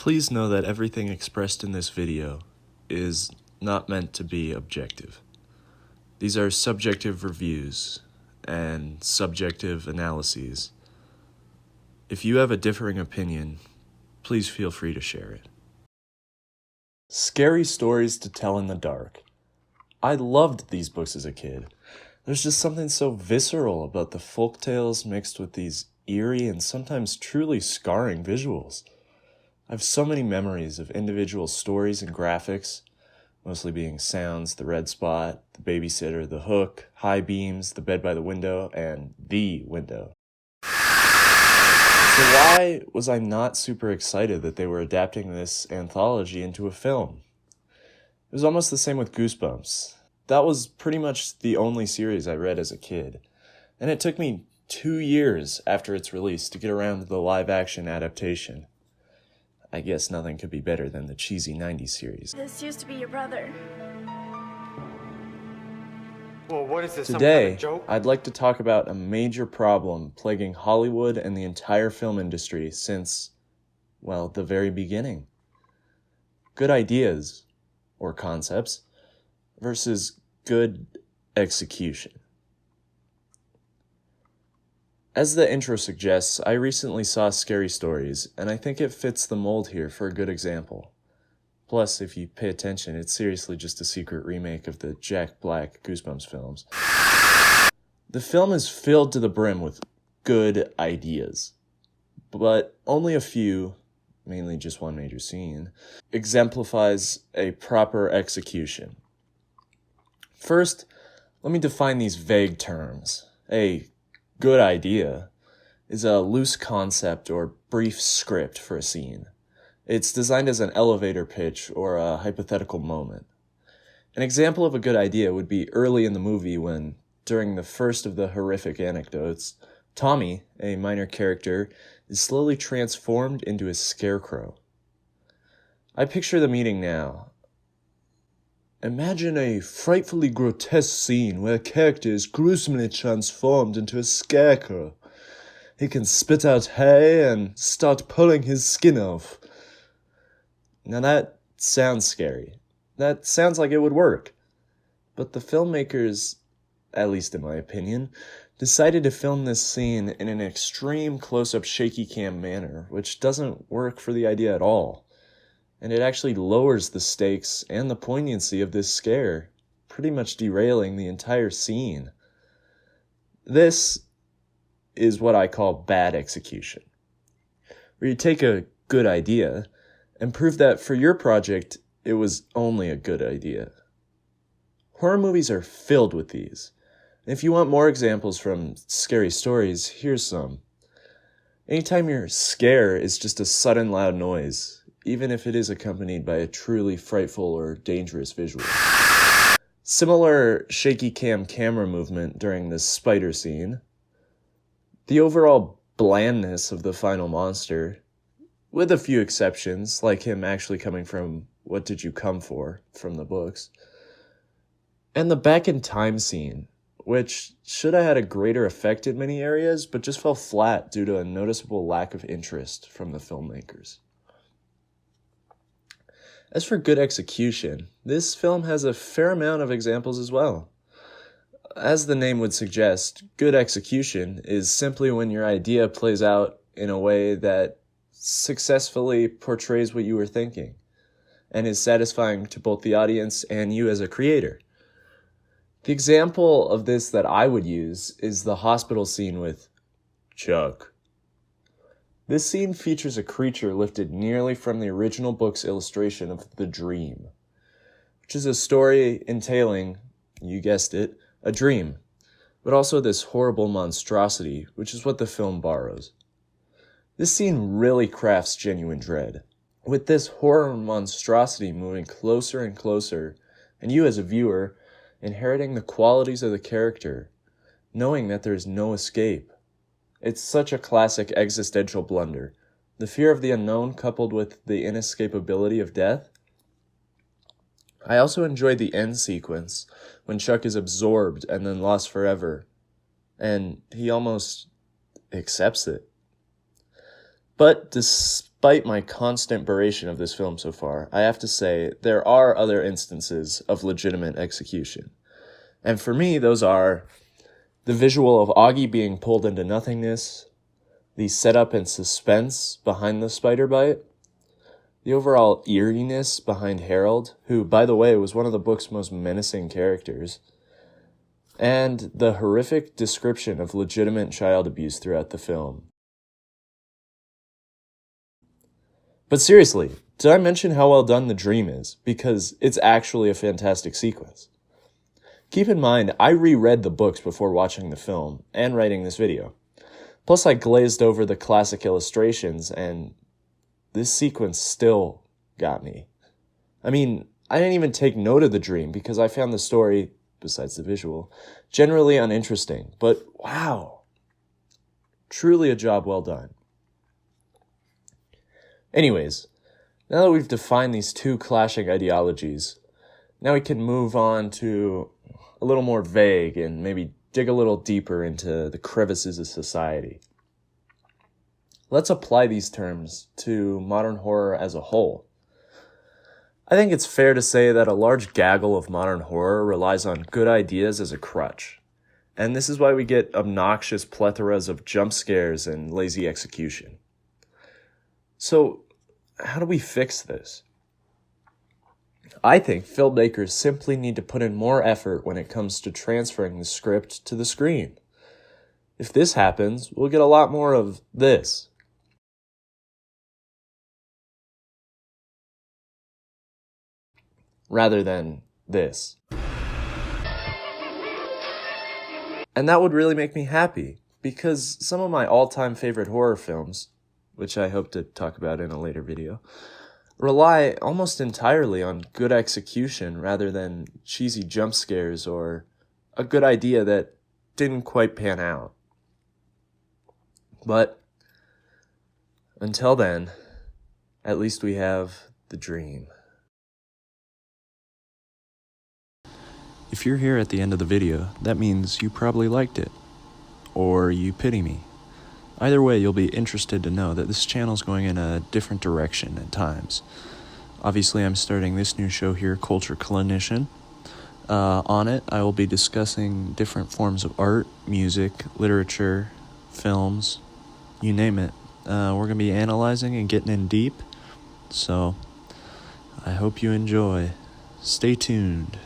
Please know that everything expressed in this video is not meant to be objective. These are subjective reviews and subjective analyses. If you have a differing opinion, please feel free to share it. Scary stories to tell in the dark. I loved these books as a kid. There's just something so visceral about the folktales mixed with these eerie and sometimes truly scarring visuals. I have so many memories of individual stories and graphics, mostly being sounds, the red spot, the babysitter, the hook, high beams, the bed by the window, and the window. So why was I not super excited that they were adapting this anthology into a film? It was almost the same with Goosebumps. That was pretty much the only series I read as a kid, and it took me 2 years after its release to get around to the live-action adaptation. I guess nothing could be better than the cheesy 90s series. This used to be your brother. Well, what is this, Today, some kind of joke? I'd like to talk about a major problem plaguing Hollywood and the entire film industry since, well, the very beginning. Good ideas, or concepts, versus good execution. As the intro suggests, I recently saw Scary Stories, and I think it fits the mold here for a good example. Plus, if you pay attention, it's seriously just a secret remake of the Jack Black Goosebumps films. The film is filled to the brim with good ideas, but only a few, mainly just one major scene, exemplifies a proper execution. First, let me define these vague terms. A good idea is a loose concept or brief script for a scene. It's designed as an elevator pitch or a hypothetical moment. An example of a good idea would be early in the movie when, during the first of the horrific anecdotes, Tommy, a minor character, is slowly transformed into a scarecrow. I picture the meeting now. Imagine a frightfully grotesque scene where a character is gruesomely transformed into a scarecrow. He can spit out hay and start pulling his skin off. Now that sounds scary. That sounds like it would work. But the filmmakers, at least in my opinion, decided to film this scene in an extreme close-up shaky cam manner, which doesn't work for the idea at all. And it actually lowers the stakes and the poignancy of this scare, pretty much derailing the entire scene. This is what I call bad execution, where you take a good idea and prove that for your project, it was only a good idea. Horror movies are filled with these. And if you want more examples from Scary Stories, here's some. Anytime your scare is just a sudden loud noise, even if it is accompanied by a truly frightful or dangerous visual. Similar shaky cam camera movement during the spider scene. The overall blandness of the final monster, with a few exceptions, like him actually coming from What Did You Come For from the books. And the back in time scene, which should have had a greater effect in many areas, but just fell flat due to a noticeable lack of interest from the filmmakers. As for good execution, this film has a fair amount of examples as well. As the name would suggest, good execution is simply when your idea plays out in a way that successfully portrays what you were thinking, and is satisfying to both the audience and you as a creator. The example of this that I would use is the hospital scene with Chuck. This scene features a creature lifted nearly from the original book's illustration of The Dream, which is a story entailing, you guessed it, a dream, but also this horrible monstrosity, which is what the film borrows. This scene really crafts genuine dread, with this horror monstrosity moving closer and closer, and you as a viewer inheriting the qualities of the character, knowing that there is no escape. It's such a classic existential blunder. The fear of the unknown coupled with the inescapability of death. I also enjoyed the end sequence when Chuck is absorbed and then lost forever, and he almost accepts it. But despite despite my constant beration of this film so far, I have to say there are other instances of legitimate execution. And for me, those are the visual of Augie being pulled into nothingness, the setup and suspense behind the spider bite, the overall eeriness behind Harold, who, by the way, was one of the book's most menacing characters, and the horrific description of legitimate child abuse throughout the film. But seriously, did I mention how well done The Dream is? Because it's actually a fantastic sequence. Keep in mind, I reread the books before watching the film and writing this video. Plus, I glazed over the classic illustrations, and this sequence still got me. I mean, I didn't even take note of the dream because I found the story, besides the visual, generally uninteresting. But wow, truly a job well done. Anyways, now that we've defined these two clashing ideologies, now we can move on to a little more vague and maybe dig a little deeper into the crevices of society. Let's apply these terms to modern horror as a whole. I think it's fair to say that a large gaggle of modern horror relies on good ideas as a crutch. And this is why we get obnoxious plethoras of jump scares and lazy execution. So, how do we fix this? I think filmmakers simply need to put in more effort when it comes to transferring the script to the screen. If this happens, we'll get a lot more of this. Rather than this. And that would really make me happy, because some of my all-time favorite horror films, which I hope to talk about in a later video, rely almost entirely on good execution rather than cheesy jump scares or a good idea that didn't quite pan out. But until then, at least we have The Dream. If you're here at the end of the video, that means you probably liked it, or you pity me. Either way, you'll be interested to know that this channel's going in a different direction at times. Obviously, I'm starting this new show here, Clinician. On it, I will be discussing different forms of art, music, literature, films, you name it. We're going to be analyzing and getting in deep, so I hope you enjoy. Stay tuned.